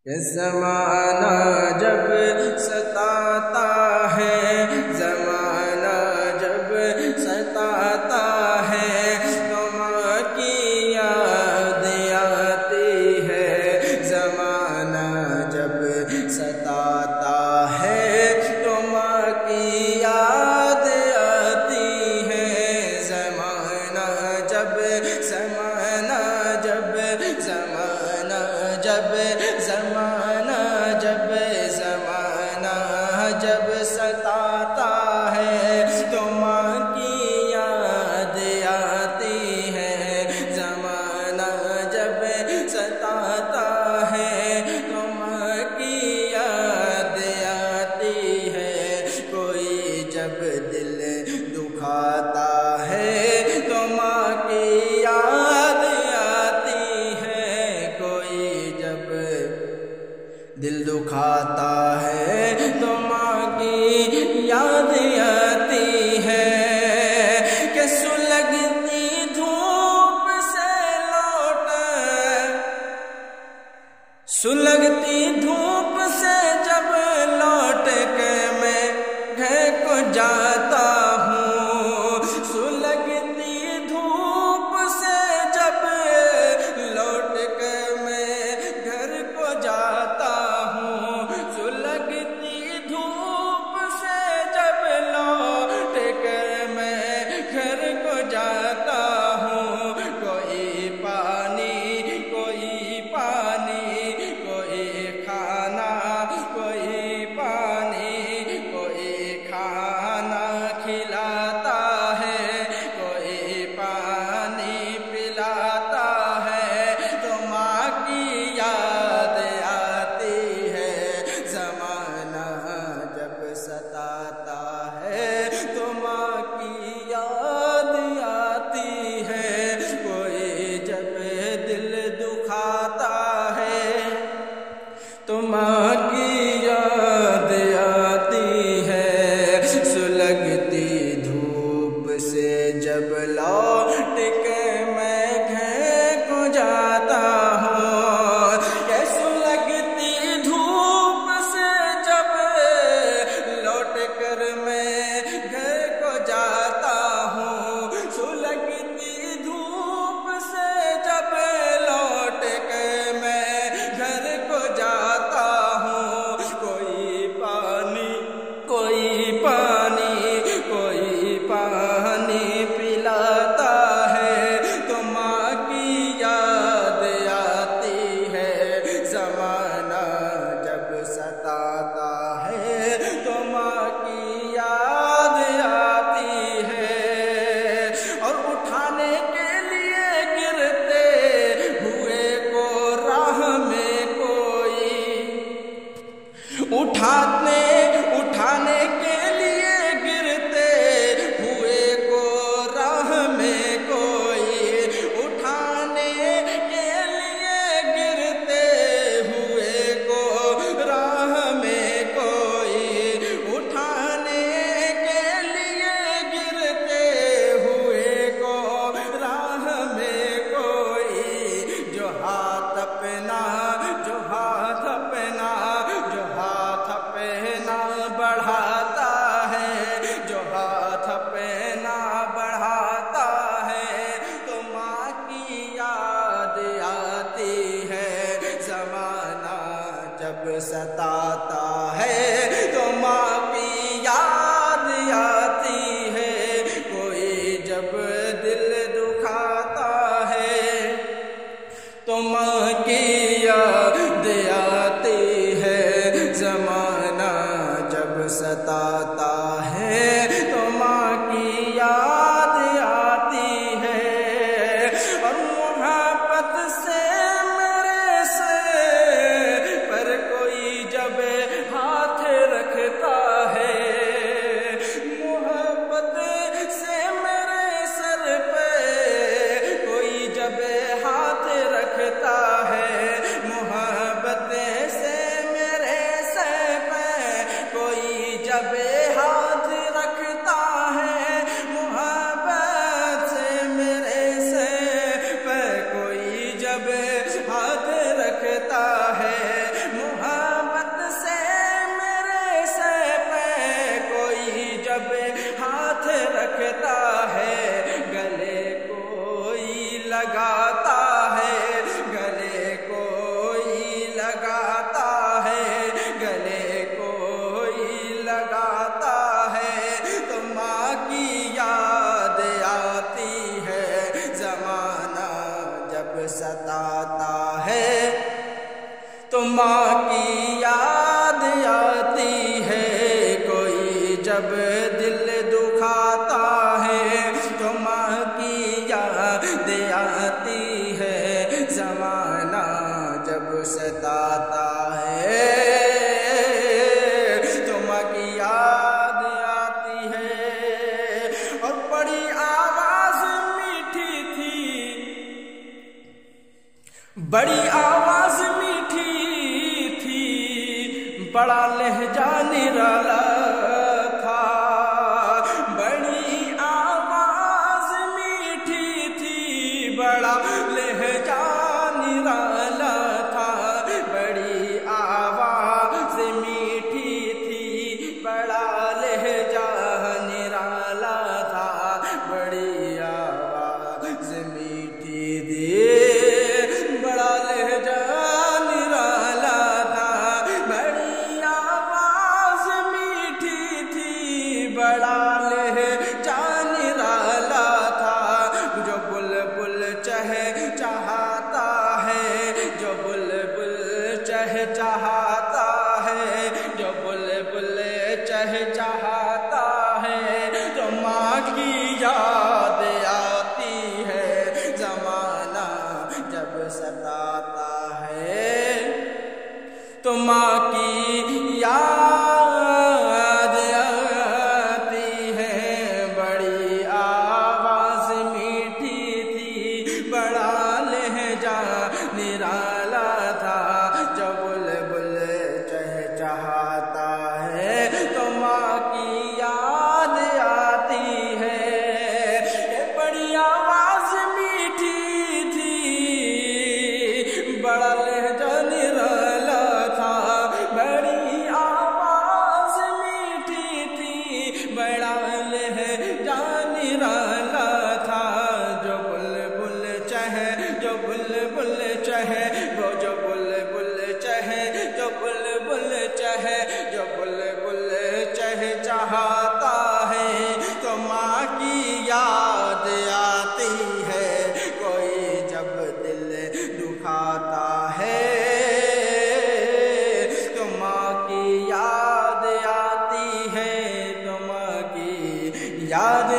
زمانہ جب ستاتا ہے، زمانہ جب ستاتا ہے تو ماں کی یاد آتی ہے، زمانہ جب ستاتا ہے تو ماں کی یاد آتی ہے، زمانہ جب ستاتا ہے تو ماں کی یاد آتی ہے، زمانہ جب ستاتا ہے تو ماں کی یاد آتی ہے، کوئی جب دل دکھاتا ہے تو ماں کی یاد آتی ہے، کوئی جب دل دکھاتا ہے تو ماں کی یاد آتی ہے، کہ سلگتی دھوپ سے جب لوٹ کے میں گھر کو جاتا ہوں، سلگتی دھوپ سے جب لوٹ کے میں گھر کو جاتا ہوں، سلگتی دھوپ سے جب لوٹ کے میں گھر کو جاتا ہوں، کوئی پانی کوئی کھانا، کوئی پانی کوئی کھانا کھلاتا ہے، کوئی پانی پلاتا ہے تو ماں کی یاد آتی ہے، زمانہ جب ستاتا ہے تو ماں کی یاد آتی ہے، کوئی جب دل دکھاتا ہے تو ماں کی یاد آتی ہے، سلگتی دھوپ سے جب لوٹ کے میں گھر کو جاتا ہوں، کہ سلگتی دھوپ سے جب لوٹ کر میں گھر کو جاتا ہوں، سلگتی دھوپ سے جب لوٹ کے میں گھر کو جاتا ہوں، کوئی پانی پلاتا ہے تو ماں کی یاد آتی ہے، زمانہ جب ستاتا ہے تو ماں کی یاد آتی ہے، اور اٹھانے کے لیے گرتے ہوئے کو راہ میں کوئی اٹھانے کے لیے گرتے ہوئے کو راہ میں کوئی، اٹھانے کے لیے گرتے ہوئے کو راہ میں کوئی، اٹھانے کے لیے گرتے ہوئے کو راہ میں کوئی، جو ہاتھ اپنا بڑھاتا ہے، جو ہاتھ اپنا بڑھاتا ہے تو ماں کی یاد آتی ہے، زمانہ جب ستاتا ہے تو ماں کی یاد آتی ہے، کوئی جب دل دکھاتا ہے تو ماں کی یاد آتی ہے، زمانہ جب ستاتا ہے تو ماں کی یاد آتی ہے، اور محبت سے میرے سے پر کوئی جب ہاتھ تو ماں کی یاد آتی ہے، کوئی جب دل دکھاتا ہے تو ماں کی یاد آتی ہے، زمانہ جب ستاتا ہے تو ماں کی یاد آتی ہے۔ اور بڑی آواز میٹھی تھی، بڑی آواز میٹھی تھی، بڑا لہجہ نرالا تھا، بڑی آواز میٹھی تھی، بڑا لہجہ نرالا تھا، بڑی آواز میٹھی تھی، بڑا لہجہ نرالا تھا، بڑی آواز میٹھی تھی، بڑا لہجہ نرالا تھا، بڑی آواز میٹھی تھی، بڑا لہجہ نرالا تھا، جو بلبل چہچہاتا ہے، جو بلبل چہچہاتا ہے، جو بلبل چہچہاتا ہے، تو ماں کی یاد آتی ہے، زمانہ جب ستاتا ہے تو ماں کی یاد آتی ہے، بڑی آواز میٹھی تھی، بڑا لہجہ نرالا تھا، جو بلبل چہچہاتا ہے تو ماں کی یاد آتی ہے، بڑی آواز میٹھی تھی، بڑا لہجہ نرالا تھا، بڑی آواز میٹھی تھی، بڑا لہجہ نرالا تھا، جو بلبل چہے، جو بلبل چہے، وہ جو بلبل چہے، جو بلبل چہے، جو بلبل چہچہاتا ہے تو ماں کی یاد آتی ہے، کوئی جب دل دکھاتا ہے تو ماں کی یاد آتی ہے، تو ماں کی یاد